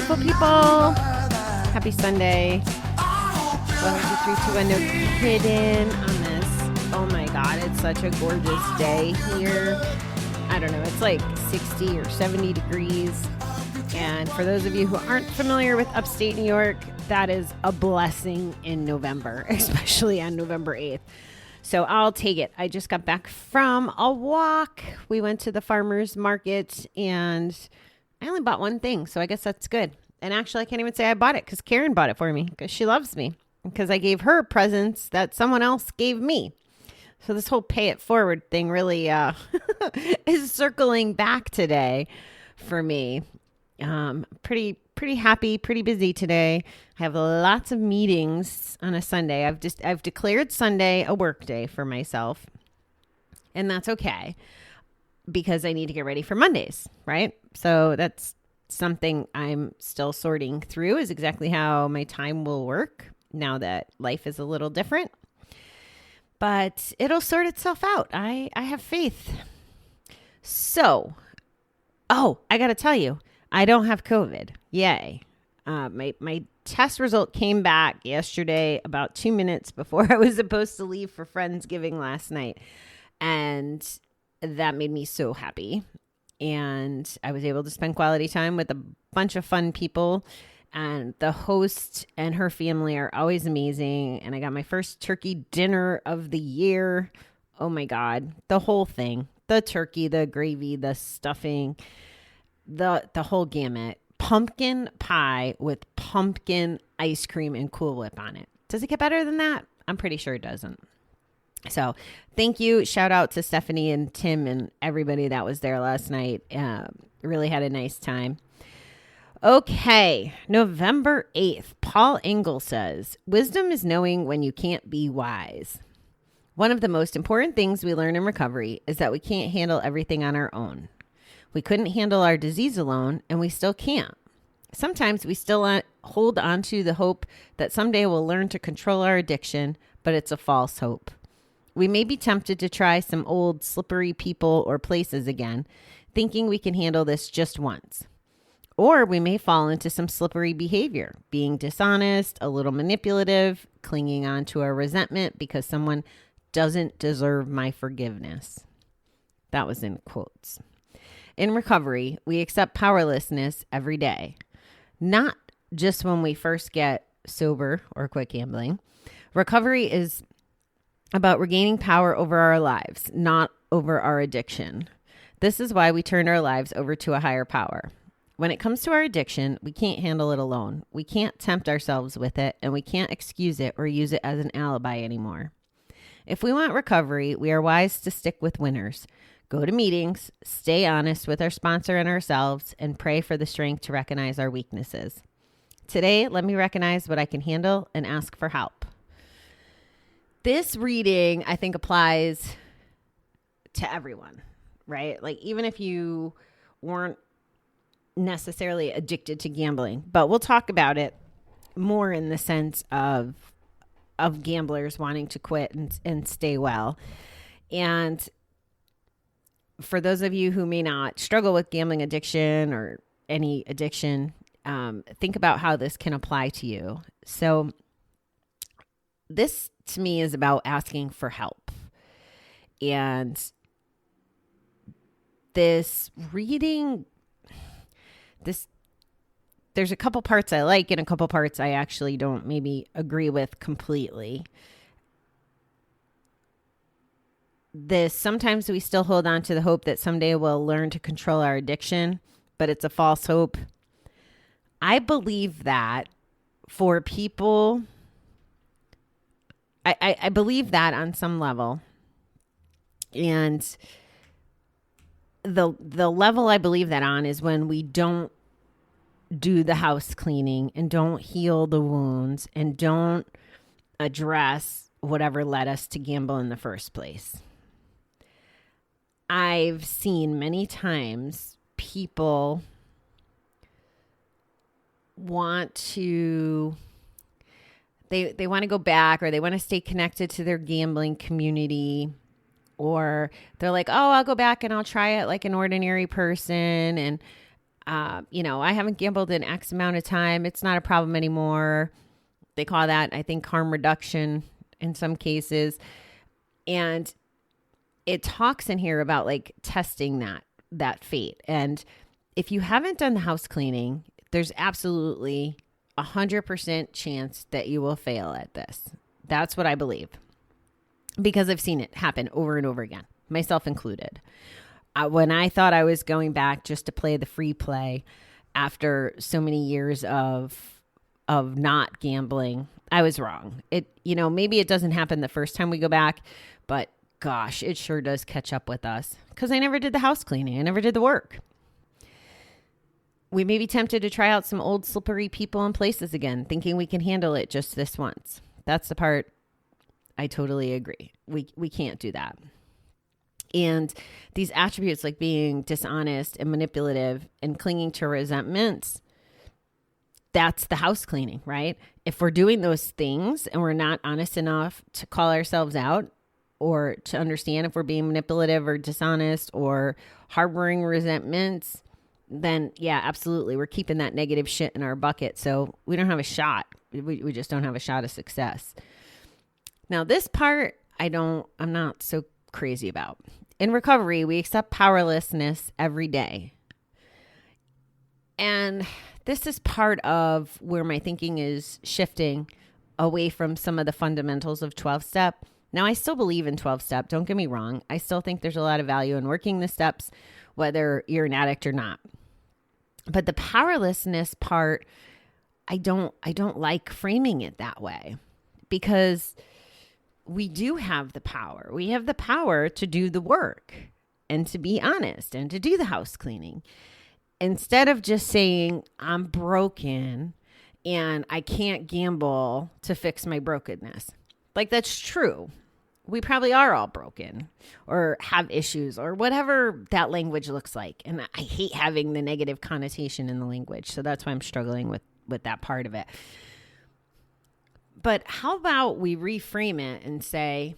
beautiful people. Happy Sunday. Welcome to 3, 2, 1, no kidding on this. Oh my God, it's such a gorgeous day here. I don't know, it's like 60 or 70 degrees. And for those of you who aren't familiar with upstate New York, that is a blessing in November, especially on November 8th. So I'll take it. I just got back from a walk. We went to the farmer's market and I only bought one thing. So I guess that's good. And actually, I can't even say I bought it because Karen bought it for me because she loves me. Because I gave her presents that someone else gave me. So this whole pay it forward thing really is circling back today for me. Pretty happy, pretty busy today. I have lots of meetings on a Sunday. I've declared Sunday a work day for myself, and that's okay because I need to get ready for Mondays, right? So that's something I'm still sorting through is exactly how my time will work now that life is a little different, but it'll sort itself out. I have faith. So, I got to tell you, I don't have COVID. Yay. My test result came back yesterday about 2 minutes before I was supposed to leave for Friendsgiving last night. And that made me so happy. And I was able to spend quality time with a bunch of fun people. And the host and her family are always amazing. And I got my first turkey dinner of the year. Oh my God. The whole thing. The turkey, the gravy, the stuffing. The whole gamut. Pumpkin pie with pumpkin ice cream and Cool Whip on it. Does it get better than that? I'm pretty sure it doesn't. So thank you. Shout out to Stephanie and Tim and everybody that was there last night. Really had a nice time. Okay. November 8th. Paul Engel says, wisdom is knowing when you can't be wise. One of the most important things we learn in recovery is that we can't handle everything on our own. We couldn't handle our disease alone, and we still can't. Sometimes we still hold on to the hope that someday we'll learn to control our addiction, but it's a false hope. We may be tempted to try some old slippery people or places again, thinking we can handle this just once. Or we may fall into some slippery behavior, being dishonest, a little manipulative, clinging on to our resentment because someone doesn't deserve my forgiveness. That was in quotes. In recovery, we accept powerlessness every day, not just when we first get sober or quit gambling. Recovery is about regaining power over our lives, not over our addiction. This is why we turn our lives over to a higher power. When it comes to our addiction, we can't handle it alone. We can't tempt ourselves with it, and we can't excuse it or use it as an alibi anymore. If we want recovery, we are wise to stick with winners. Go to meetings, stay honest with our sponsor and ourselves, and pray for the strength to recognize our weaknesses. Today, let me recognize what I can handle and ask for help. This reading, I think, applies to everyone, right? Like, even if you weren't necessarily addicted to gambling, but we'll talk about it more in the sense of gamblers wanting to quit and stay well. And for those of you who may not struggle with gambling addiction or any addiction, think about how this can apply to you. So this to me is about asking for help. And this reading, there's a couple parts I like and a couple parts I actually don't maybe agree with completely. Sometimes we still hold on to the hope that someday we'll learn to control our addiction, but it's a false hope. I believe that for people, I believe that on some level. And the level I believe that on is when we don't do the house cleaning and don't heal the wounds and don't address whatever led us to gamble in the first place. I've seen many times people want to, they want to go back, or they want to stay connected to their gambling community, or they're like, oh, I'll go back and I'll try it like an ordinary person. And I haven't gambled in X amount of time. It's not a problem anymore. They call that, I think, harm reduction in some cases. And it talks in here about like testing that fate. And if you haven't done the house cleaning, there's absolutely 100% chance that you will fail at this. That's what I believe, because I've seen it happen over and over again, myself included. When I thought I was going back just to play the free play after so many years of not gambling, I was wrong. Maybe it doesn't happen the first time we go back, but gosh, it sure does catch up with us because I never did the house cleaning. I never did the work. We may be tempted to try out some old slippery people and places again, thinking we can handle it just this once. That's the part I totally agree. We can't do that. And these attributes like being dishonest and manipulative and clinging to resentments, that's the house cleaning, right? If we're doing those things and we're not honest enough to call ourselves out or to understand if we're being manipulative or dishonest or harboring resentments, then yeah, absolutely. We're keeping that negative shit in our bucket. So we don't have a shot. We just don't have a shot of success. Now this part, I'm not so crazy about. In recovery, we accept powerlessness every day. And this is part of where my thinking is shifting away from some of the fundamentals of 12-step. Now, I still believe in 12-step. Don't get me wrong. I still think there's a lot of value in working the steps, whether you're an addict or not. But the powerlessness part, I don't like framing it that way, because we do have the power. We have the power to do the work and to be honest and to do the house cleaning. Instead of just saying, I'm broken and I can't gamble to fix my brokenness. Like, that's true. We probably are all broken or have issues or whatever that language looks like. And I hate having the negative connotation in the language. So that's why I'm struggling with that part of it. But how about we reframe it and say,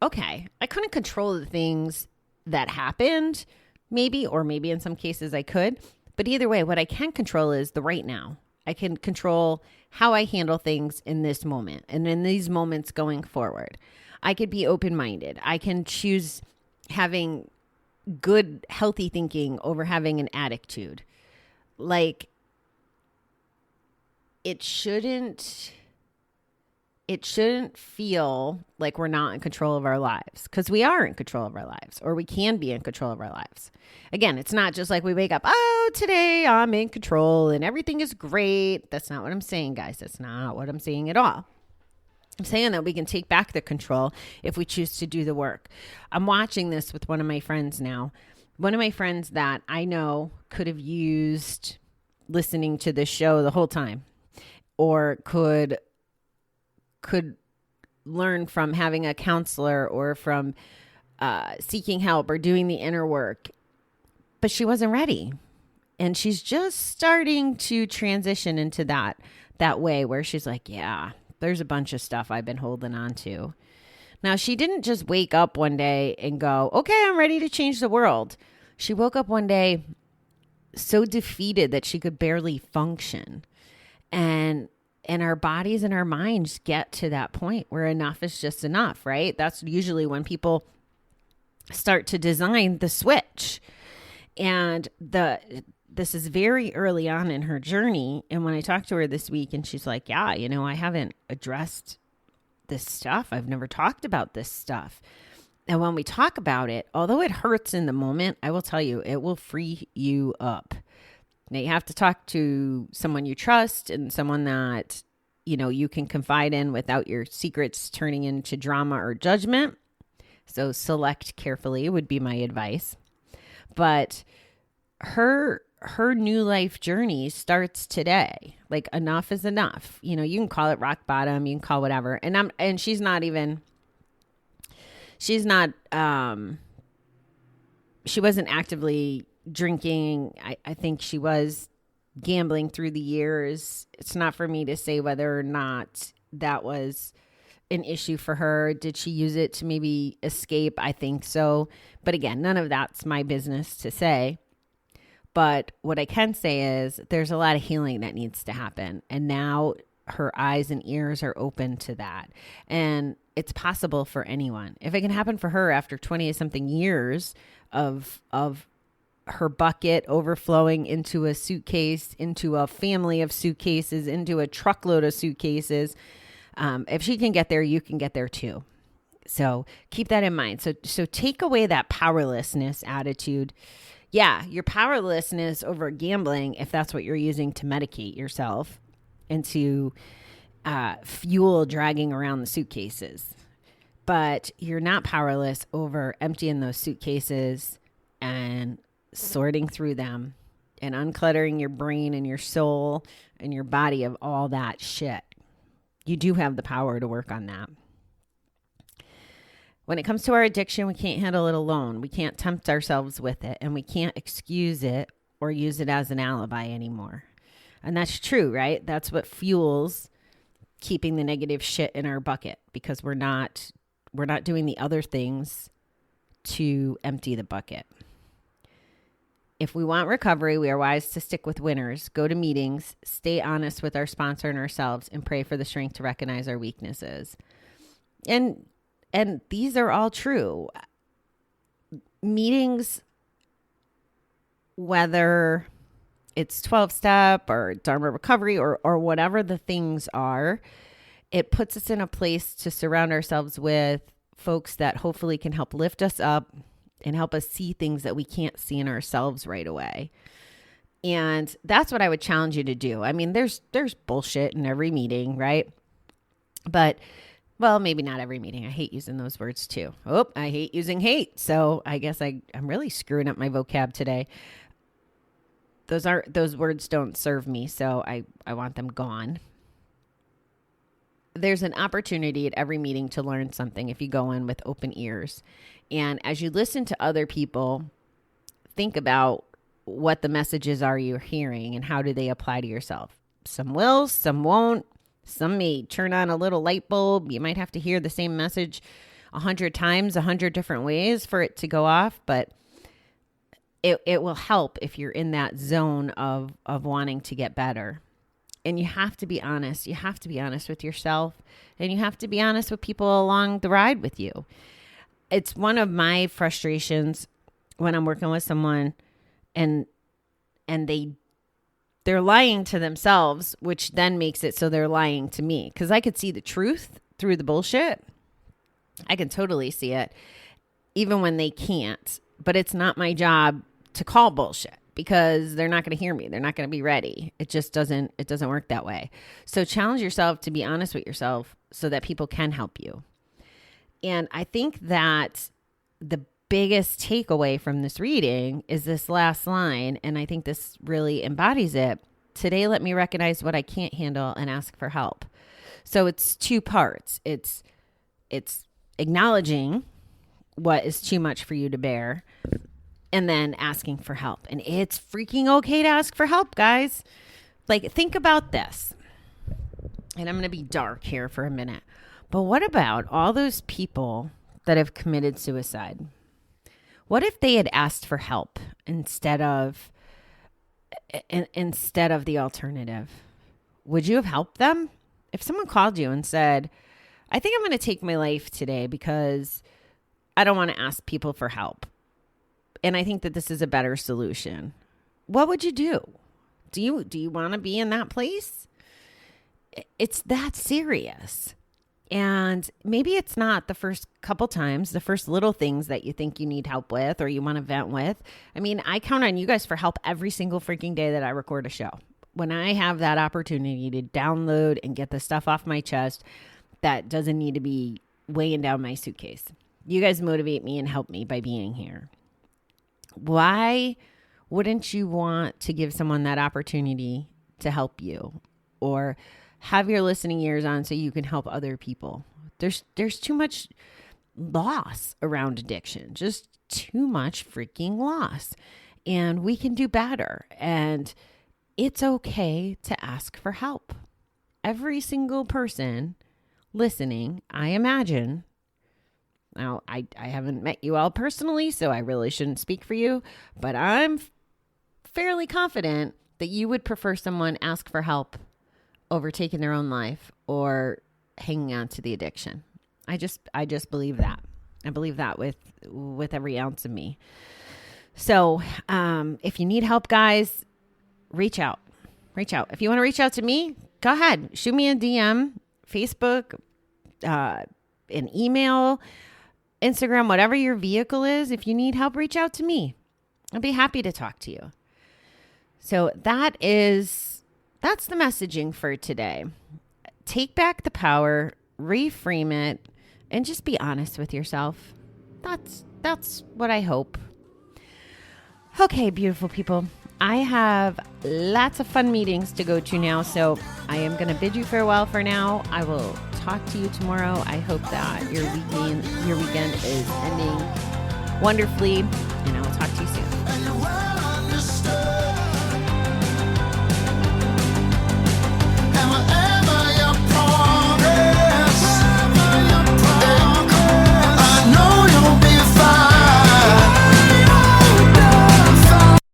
okay, I couldn't control the things that happened, maybe, or maybe in some cases I could. But either way, what I can control is the right now. I can control how I handle things in this moment and in these moments going forward. I could be open-minded. I can choose having good, healthy thinking over having an attitude. Like, it shouldn't feel like we're not in control of our lives, because we are in control of our lives, or we can be in control of our lives. Again, it's not just like we wake up, oh, today I'm in control and everything is great. That's not what I'm saying, guys. That's not what I'm saying at all. I'm saying that we can take back the control if we choose to do the work. I'm watching this with one of my friends now. One of my friends that I know could have used listening to this show the whole time, or could learn from having a counselor or from seeking help or doing the inner work. But she wasn't ready. And she's just starting to transition into that way where she's like, yeah, there's a bunch of stuff I've been holding on to. Now, she didn't just wake up one day and go, okay, I'm ready to change the world. She woke up one day so defeated that she could barely function. And our bodies and our minds get to that point where enough is just enough, right? That's usually when people start to design the switch. And this is very early on in her journey. And when I talked to her this week and she's like, yeah, I haven't addressed this stuff. I've never talked about this stuff. And when we talk about it, although it hurts in the moment, I will tell you, it will free you up. Now, you have to talk to someone you trust and someone that, you can confide in without your secrets turning into drama or judgment. So select carefully would be my advice. But her new life journey starts today. Like, enough is enough. You can call it rock bottom, you can call whatever. And she's not, she wasn't actively drinking. I think she was gambling through the years. It's not for me to say whether or not that was an issue for her. Did she use it to maybe escape? I think so. But again, none of that's my business to say. But what I can say is there's a lot of healing that needs to happen. And now her eyes and ears are open to that. And it's possible for anyone. If it can happen for her after 20 something years of her bucket overflowing into a suitcase, into a family of suitcases, into a truckload of suitcases, if she can get there, you can get there too. So keep that in mind. So take away that powerlessness attitude. Yeah, your powerlessness over gambling, if that's what you're using to medicate yourself and to fuel dragging around the suitcases. But you're not powerless over emptying those suitcases and sorting through them and uncluttering your brain and your soul and your body of all that shit. You do have the power to work on that. When it comes to our addiction, we can't handle it alone. We can't tempt ourselves with it, and we can't excuse it or use it as an alibi anymore. And that's true, right? That's what fuels keeping the negative shit in our bucket, because we're not doing the other things to empty the bucket. If we want recovery, we are wise to stick with winners, go to meetings, stay honest with our sponsor and ourselves, and pray for the strength to recognize our weaknesses. And these are all true. Meetings, whether it's 12-step or Dharma recovery or whatever the things are, it puts us in a place to surround ourselves with folks that hopefully can help lift us up and help us see things that we can't see in ourselves right away. And that's what I would challenge you to do. I mean, there's bullshit in every meeting, right? But, well, maybe not every meeting. I hate using those words too. Oh, I hate using hate. So I guess I'm really screwing up my vocab today. Those words don't serve me, so I want them gone. There's an opportunity at every meeting to learn something if you go in with open ears. And as you listen to other people, think about what the messages are you're hearing and how do they apply to yourself. Some will, some won't. Some may turn on a little light bulb. You might have to hear the same message 100 times, 100 different ways for it to go off. But it will help if you're in that zone of wanting to get better. And you have to be honest. You have to be honest with yourself. And you have to be honest with people along the ride with you. It's one of my frustrations when I'm working with someone and they're lying to themselves, which then makes it so they're lying to me. Because I could see the truth through the bullshit. I can totally see it, even when they can't. But it's not my job to call bullshit because they're not going to hear me. They're not going to be ready. It doesn't work that way. So challenge yourself to be honest with yourself so that people can help you. And I think that the biggest takeaway from this reading is this last line, and I think this really embodies it. Today, let me recognize what I can't handle and ask for help. So it's two parts. It's acknowledging what is too much for you to bear and then asking for help. And it's freaking okay to ask for help, guys. Like, think about this. And I'm going to be dark here for a minute. But what about all those people that have committed suicide? What if they had asked for help instead of the alternative? Would you have helped them? If someone called you and said, I think I'm going to take my life today because I don't want to ask people for help, and I think that this is a better solution, what would you do? Do you want to be in that place? It's that serious. And maybe it's not the first couple times, the first little things that you think you need help with or you want to vent with. I mean, I count on you guys for help every single freaking day that I record a show. When I have that opportunity to download and get the stuff off my chest that doesn't need to be weighing down my suitcase. You guys motivate me and help me by being here. Why wouldn't you want to give someone that opportunity to help you or have your listening ears on so you can help other people? There's too much loss around addiction, just too much freaking loss. And we can do better. And it's okay to ask for help. Every single person listening, I imagine. Now, I haven't met you all personally, so I really shouldn't speak for you, but I'm fairly confident that you would prefer someone ask for help over taking their own life or hanging on to the addiction. I just believe that. I believe that with every ounce of me. So if you need help, guys, reach out. If you want to reach out to me, go ahead. Shoot me a DM, Facebook, an email, Instagram, whatever your vehicle is. If you need help, reach out to me. I'll be happy to talk to you. So that's the messaging for today. Take back the power, reframe it, and just be honest with yourself. That's what I hope. Okay, beautiful people. I have lots of fun meetings to go to now, so I am going to bid you farewell for now. I will talk to you tomorrow. I hope that your weekend is ending wonderfully, and I will talk to you soon.